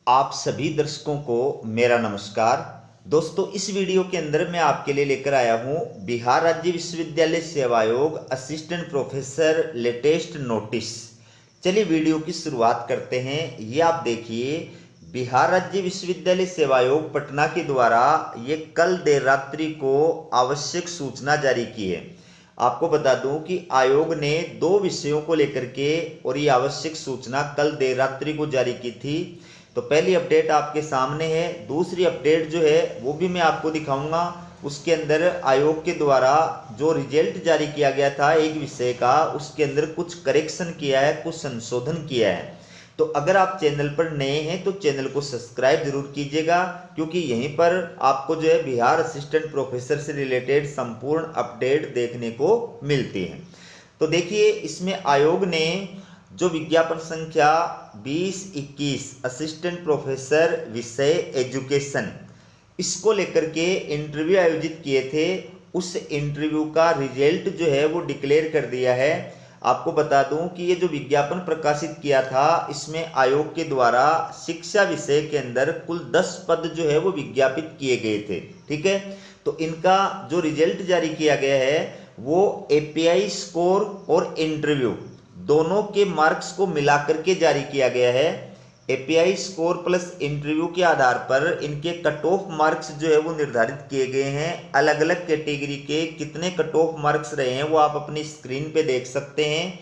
आप सभी दर्शकों को मेरा नमस्कार। दोस्तों, इस वीडियो के अंदर मैं आपके लिए लेकर आया हूं बिहार राज्य विश्वविद्यालय सेवा आयोग असिस्टेंट प्रोफेसर लेटेस्ट नोटिस। चलिए वीडियो की शुरुआत करते हैं। ये आप देखिए, बिहार राज्य विश्वविद्यालय सेवा आयोग पटना के द्वारा ये कल देर रात्रि को आवश्यक सूचना जारी की है। आपको बता दूं कि आयोग ने 2 विषयों को लेकर के और ये आवश्यक सूचना कल देर रात्रि को जारी की थी। तो पहली अपडेट आपके सामने है। दूसरी अपडेट जो है वो भी मैं आपको दिखाऊंगा। उसके अंदर आयोग के द्वारा जो रिजल्ट जारी किया गया था एक विषय का, उसके अंदर कुछ करेक्शन किया है, कुछ संशोधन किया है। तो अगर आप चैनल पर नए हैं तो चैनल को सब्सक्राइब जरूर कीजिएगा, क्योंकि यहीं पर आपको जो है बिहार असिस्टेंट प्रोफेसर से रिलेटेड संपूर्ण अपडेट देखने को मिलती है। तो देखिए, इसमें आयोग ने जो विज्ञापन संख्या 2021 असिस्टेंट प्रोफेसर विषय एजुकेशन, इसको लेकर के इंटरव्यू आयोजित किए थे, उस इंटरव्यू का रिजल्ट जो है वो डिक्लेयर कर दिया है। आपको बता दूं कि ये जो विज्ञापन प्रकाशित किया था, इसमें आयोग के द्वारा शिक्षा विषय के अंदर कुल 10 पद जो है वो विज्ञापित किए गए थे। ठीक है, तो इनका जो रिजल्ट जारी किया गया है वो एपीआई स्कोर और इंटरव्यू दोनों के मार्क्स को मिलाकर के जारी किया गया है। एपीआई स्कोर प्लस इंटरव्यू के आधार पर इनके कट ऑफ मार्क्स जो है वो निर्धारित किए गए हैं। अलग अलग कैटेगरी के कितने कट ऑफ मार्क्स रहे हैं वो आप अपनी स्क्रीन पे देख सकते हैं।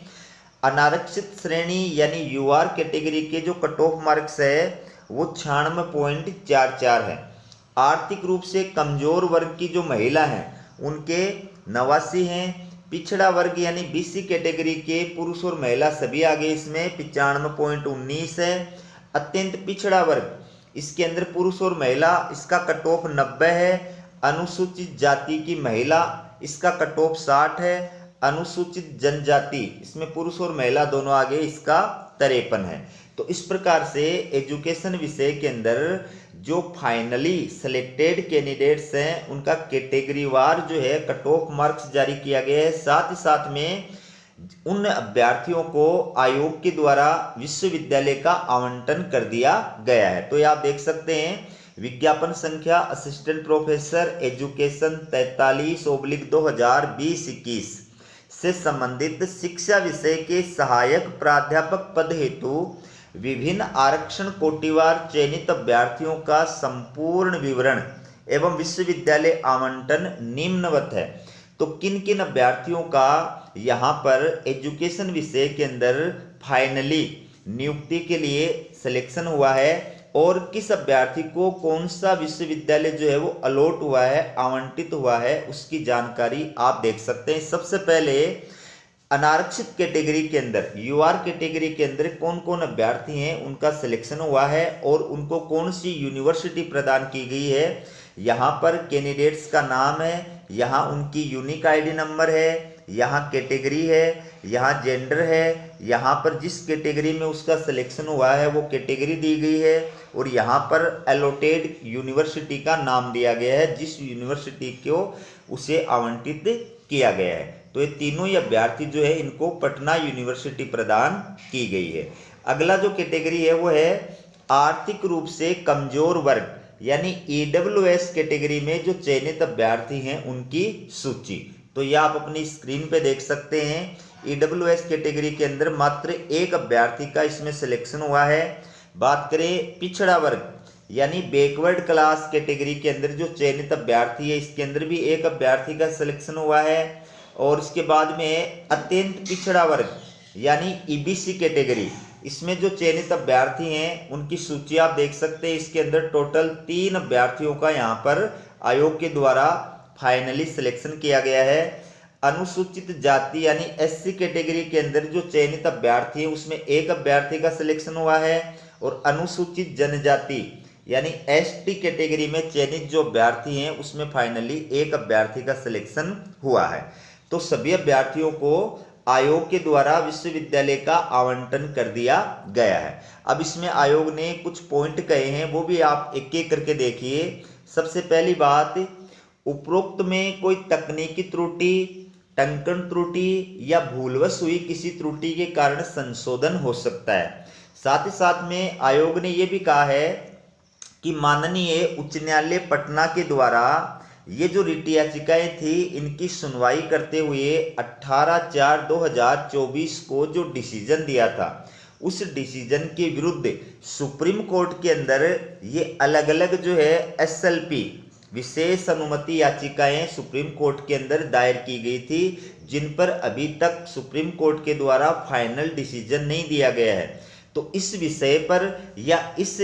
अनारक्षित श्रेणी यानी यूआर कैटेगरी के जो कट ऑफ मार्क्स है वो 96.44 है। आर्थिक रूप से कमजोर वर्ग की जो महिला हैं उनके 89 हैं। पिछड़ा वर्ग यानी बीसी कैटेगरी के पुरुष और महिला सभी आगे इसमें 95.19 है। अत्यंत पिछड़ा वर्ग, इसके अंदर पुरुष और महिला, इसका कट ऑफ 90 है। अनुसूचित जाति की महिला, इसका कट ऑफ 60 है। अनुसूचित जनजाति, इसमें पुरुष और महिला दोनों आगे, इसका 53 है। तो इस प्रकार से एजुकेशन विषय के अंदर जो फाइनली सिलेक्टेड कैंडिडेट्स हैं उनका कैटेगरी वार जो है कट ऑफ मार्क्स जारी किया गया है। साथ ही साथ में उन अभ्यर्थियों को आयोग के द्वारा विश्वविद्यालय का आवंटन कर दिया गया है। तो ये आप देख सकते हैं, विज्ञापन संख्या असिस्टेंट प्रोफेसर एजुकेशन 43/2020-21 से संबंधित शिक्षा विषय के सहायक प्राध्यापक पद हेतु विभिन्न आरक्षण कोटिवार चयनित अभ्यर्थियों का संपूर्ण विवरण एवं विश्वविद्यालय आवंटन निम्नवत है। तो किन किन अभ्यर्थियों का यहाँ पर एजुकेशन विषय के अंदर फाइनली नियुक्ति के लिए सिलेक्शन हुआ है और किस अभ्यर्थी को कौन सा विश्वविद्यालय जो है वो अलॉट हुआ है, आवंटित हुआ है, उसकी जानकारी आप देख सकते हैं। सबसे पहले अनारक्षित कैटेगरी के अंदर, यूआर कैटेगरी के अंदर कौन कौन अभ्यर्थी हैं उनका सिलेक्शन हुआ है और उनको कौन सी यूनिवर्सिटी प्रदान की गई है। यहाँ पर कैंडिडेट्स का नाम है, यहाँ उनकी यूनिक आईडी नंबर है, यहाँ कैटेगरी है, यहाँ जेंडर है, यहाँ पर जिस कैटेगरी में उसका सिलेक्शन हुआ है वो कैटेगरी दी गई है और यहाँ पर अलॉटेड यूनिवर्सिटी का नाम दिया गया है, जिस यूनिवर्सिटी को उसे आवंटित किया गया है। तो ये तीनों ही अभ्यर्थी जो है इनको पटना यूनिवर्सिटी प्रदान की गई है। अगला जो कैटेगरी है वो है आर्थिक रूप से कमजोर वर्ग यानी ईडब्ल्यूएस कैटेगरी में जो चयनित अभ्यर्थी हैं उनकी सूची। तो यह आप अपनी स्क्रीन पे देख सकते हैं। ईडब्ल्यूएस कैटेगरी के अंदर मात्र एक अभ्यर्थी का इसमें सिलेक्शन हुआ है। बात करें पिछड़ा वर्ग यानी बैकवर्ड क्लास कैटेगरी के अंदर जो चयनित अभ्यर्थी है, इसके अंदर भी एक अभ्यर्थी का सिलेक्शन हुआ है। और इसके बाद में अत्यंत पिछड़ा वर्ग यानी ईबीसी कैटेगरी, इसमें जो चयनित अभ्यर्थी हैं उनकी सूची आप देख सकते हैं। इसके अंदर टोटल 3 अभ्यर्थियों का यहाँ पर आयोग के द्वारा फाइनली सिलेक्शन किया गया है। अनुसूचित जाति यानी एससी कैटेगरी के अंदर जो चयनित अभ्यर्थी है उसमें एक अभ्यर्थी का सिलेक्शन हुआ है और अनुसूचित जनजाति यानी एसटी कैटेगरी में चयनित जो अभ्यर्थी हैं उसमें फाइनली एक अभ्यर्थी का सिलेक्शन हुआ है। तो सभी अभ्यर्थियों को आयोग के द्वारा विश्वविद्यालय का आवंटन कर दिया गया है। अब इसमें आयोग ने कुछ पॉइंट कहे हैं, वो भी आप एक एक करके देखिए। सबसे पहली बात, उपरोक्त में कोई तकनीकी त्रुटि, टंकन त्रुटि या भूलवश हुई किसी त्रुटि के कारण संशोधन हो सकता है। साथ ही साथ में आयोग ने ये भी कहा है कि माननीय उच्च न्यायालय पटना के द्वारा ये जो रिट याचिकाएं थी इनकी सुनवाई करते हुए 18/4/2024 को जो डिसीजन दिया था उस डिसीजन के विरुद्ध सुप्रीम कोर्ट के अंदर ये अलग अलग जो है SLP विशेष अनुमति याचिकाएं सुप्रीम कोर्ट के अंदर दायर की गई थी, जिन पर अभी तक सुप्रीम कोर्ट के द्वारा फाइनल डिसीजन नहीं दिया गया है। तो इस विषय पर या इस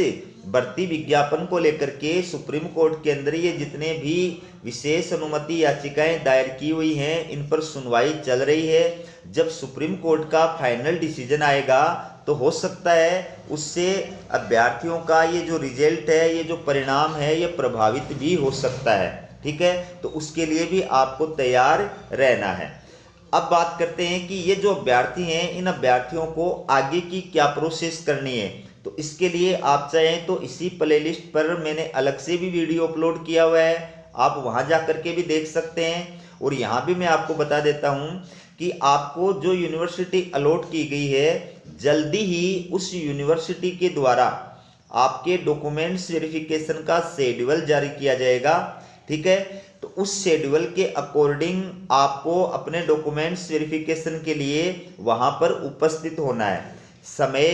भर्ती विज्ञापन को लेकर के सुप्रीम कोर्ट के अंदर ये जितने भी विशेष अनुमति याचिकाएं दायर की हुई हैं इन पर सुनवाई चल रही है। जब सुप्रीम कोर्ट का फाइनल डिसीजन आएगा तो हो सकता है उससे अभ्यर्थियों का ये जो रिजल्ट है, ये जो परिणाम है, ये प्रभावित भी हो सकता है। ठीक है, तो उसके लिए भी आपको तैयार रहना है। अब बात करते हैं कि ये जो अभ्यर्थी हैं इन अभ्यर्थियों को आगे की क्या प्रोसेस करनी है। तो इसके लिए आप चाहें तो इसी प्लेलिस्ट पर मैंने अलग से भी वीडियो अपलोड किया हुआ है, आप वहां जा करके भी देख सकते हैं। और यहाँ भी मैं आपको बता देता हूँ कि आपको जो यूनिवर्सिटी अलॉट की गई है जल्दी ही उस यूनिवर्सिटी के द्वारा आपके डॉक्यूमेंट्स वेरिफिकेशन का शेड्यूल जारी किया जाएगा। ठीक है, तो उस शेड्यूल के अकॉर्डिंग आपको अपने डॉक्यूमेंट्स वेरिफिकेशन के लिए वहां पर उपस्थित होना है। समय,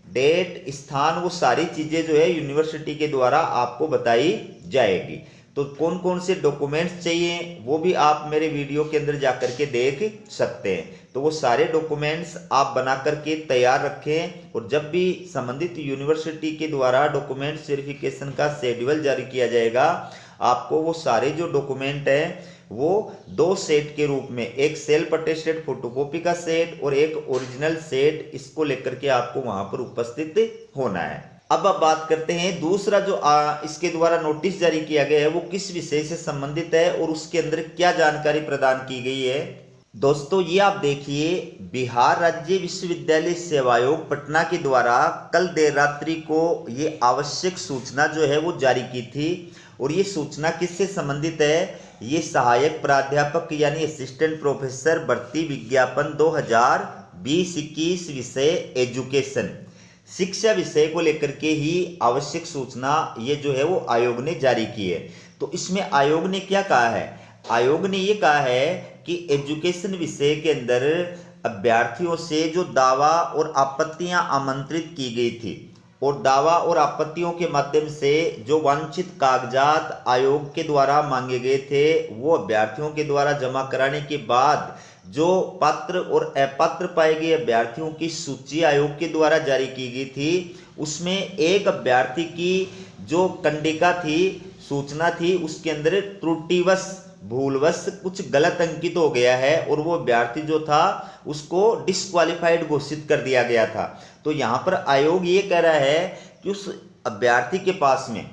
डेट, स्थान, वो सारी चीजें जो है यूनिवर्सिटी के द्वारा आपको बताई जाएगी। तो कौन कौन से डॉक्यूमेंट्स चाहिए वो भी आप मेरे वीडियो के अंदर जाकर के देख सकते हैं। तो वो सारे डॉक्यूमेंट्स आप बना करके तैयार रखें और जब भी संबंधित यूनिवर्सिटी के द्वारा डॉक्यूमेंट्स वेरिफिकेशन का शेड्यूल जारी किया जाएगा आपको वो सारे जो डॉक्यूमेंट हैं वो 2 सेट के रूप में, एक सेल्फ अटेस्टेड फोटोकॉपी का सेट और एक ओरिजिनल सेट, इसको लेकर के आपको वहां पर उपस्थित होना है। अब बात करते हैं दूसरा जो इसके द्वारा नोटिस जारी किया गया है वो किस विषय से संबंधित है और उसके अंदर क्या जानकारी प्रदान की गई है। दोस्तों ये आप देखिए, बिहार राज्य विश्वविद्यालय सेवा आयोग पटना के द्वारा कल देर रात्रि को ये आवश्यक सूचना जो है वो जारी की थी। और ये सूचना किससे संबंधित है, ये सहायक प्राध्यापक यानी असिस्टेंट प्रोफेसर भर्ती विज्ञापन 2020-21 विषय एजुकेशन, शिक्षा विषय को लेकर के ही आवश्यक सूचना ये जो है वो आयोग ने जारी की है। तो इसमें आयोग ने क्या कहा है, आयोग ने ये कहा है कि एजुकेशन विषय के अंदर अभ्यर्थियों से जो दावा और आपत्तियां आमंत्रित की गई थी और दावा और आपत्तियों के माध्यम से जो वांछित कागजात आयोग के द्वारा मांगे गए थे वो अभ्यर्थियों के द्वारा जमा कराने के बाद जो पात्र और अपात्र पाए गए अभ्यर्थियों की सूची आयोग के द्वारा जारी की गई थी, उसमें एक अभ्यर्थी की जो कंडिका थी, सूचना थी, उसके अंदर त्रुटिवश भूलवश कुछ गलत अंकित हो गया है और वो अभ्यर्थी जो था उसको डिस्क्वालिफाइड घोषित कर दिया गया था। तो यहाँ पर आयोग ये कह रहा है कि उस अभ्यर्थी के पास में,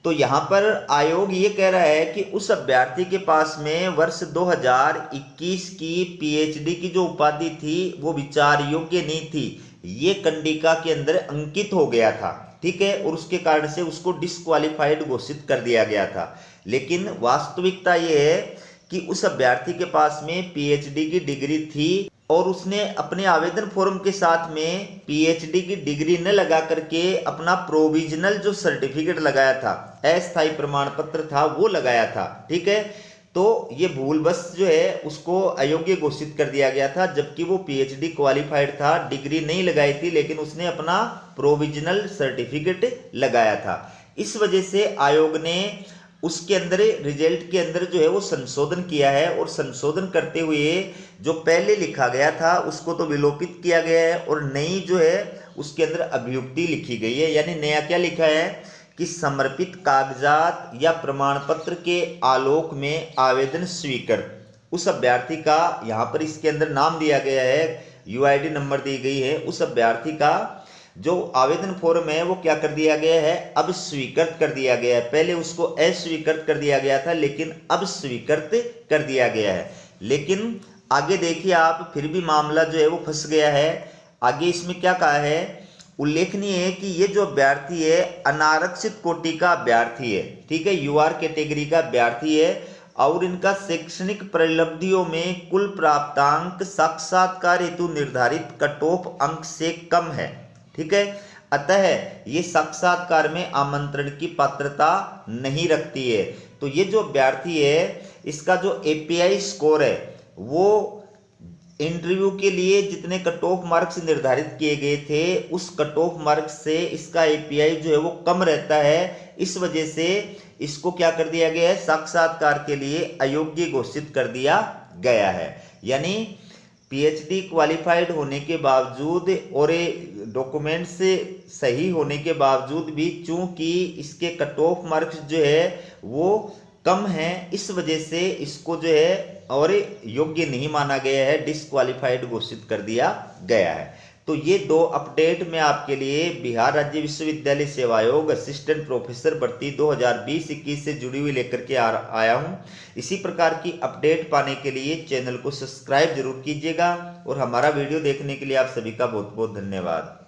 तो यहाँ पर आयोग ये कह रहा है कि उस अभ्यर्थी के पास में वर्ष 2021 की PhD की जो उपाधि थी वो विचार योग्य नहीं थी, ये कंडिका के अंदर अंकित हो गया था। ठीक है, और उसके कारण से उसको डिस्क्वालिफाइड घोषित कर दिया गया था। लेकिन वास्तविकता ये है कि उस अभ्यर्थी के पास में PhD की डिग्री थी और उसने अपने आवेदन फॉर्म के साथ में PhD की डिग्री न लगा करके अपना प्रोविजनल जो सर्टिफिकेट लगाया था, अस्थायी प्रमाण पत्र था, वो लगाया था। ठीक है, तो ये भूलवश जो है उसको अयोग्य घोषित कर दिया गया था, जबकि वो PhD क्वालिफाइड था, डिग्री नहीं लगाई थी, लेकिन उसने अपना प्रोविजनल सर्टिफिकेट लगाया था। इस वजह से आयोग ने उसके अंदर रिजल्ट के अंदर जो है वो संशोधन किया है और संशोधन करते हुए जो पहले लिखा गया था उसको तो विलोपित किया गया है और नई जो है उसके अंदर अभियुक्ति लिखी गई है। यानी नया क्या लिखा है कि समर्पित कागजात या प्रमाण पत्र के आलोक में आवेदन स्वीकृत, उस अभ्यर्थी का यहाँ पर इसके अंदर नाम दिया गया है, UID नंबर दी गई है, उस अभ्यर्थी का जो आवेदन फॉर्म है वो क्या कर दिया गया है, अब स्वीकृत कर दिया गया है। पहले उसको अस्वीकृत कर दिया गया था लेकिन अब स्वीकृत कर दिया गया है। लेकिन आगे देखिए आप, फिर भी मामला जो है वो फंस गया है। आगे इसमें क्या कहा है, उल्लेखनीय है कि ये जो अभ्यर्थी है अनारक्षित कोटि का अभ्यर्थी है। ठीक है, UR कैटेगरी का अभ्यर्थी है और इनका शैक्षणिक परिलब्धियों में कुल प्राप्तांक साक्षात्कार हेतु निर्धारित कट ऑफ अंक से कम है। ठीक है। अतः ये साक्षात्कार में आमंत्रण की पात्रता नहीं रखती है। तो ये जो अभ्यर्थी है इसका जो एपीआई स्कोर है वो इंटरव्यू के लिए जितने कट ऑफ मार्क्स निर्धारित किए गए थे उस कट ऑफ मार्क्स से इसका एपीआई जो है वो कम रहता है। इस वजह से इसको क्या कर दिया गया है, साक्षात्कार के लिए अयोग्य घोषित कर दिया गया है। यानी पीएचडी क्वालिफाइड होने के बावजूद और डॉक्यूमेंट से सही होने के बावजूद भी चूंकि इसके कट ऑफ मार्क्स जो है वो कम है, इस वजह से इसको जो है और योग्य नहीं माना गया है, डिसक्वालिफाइड घोषित कर दिया गया है। तो ये दो अपडेट मैं आपके लिए बिहार राज्य विश्वविद्यालय सेवा आयोग असिस्टेंट प्रोफेसर भर्ती 2020-21 से जुड़ी हुई लेकर के आया हूँ। इसी प्रकार की अपडेट पाने के लिए चैनल को सब्सक्राइब जरूर कीजिएगा और हमारा वीडियो देखने के लिए आप सभी का बहुत बहुत धन्यवाद।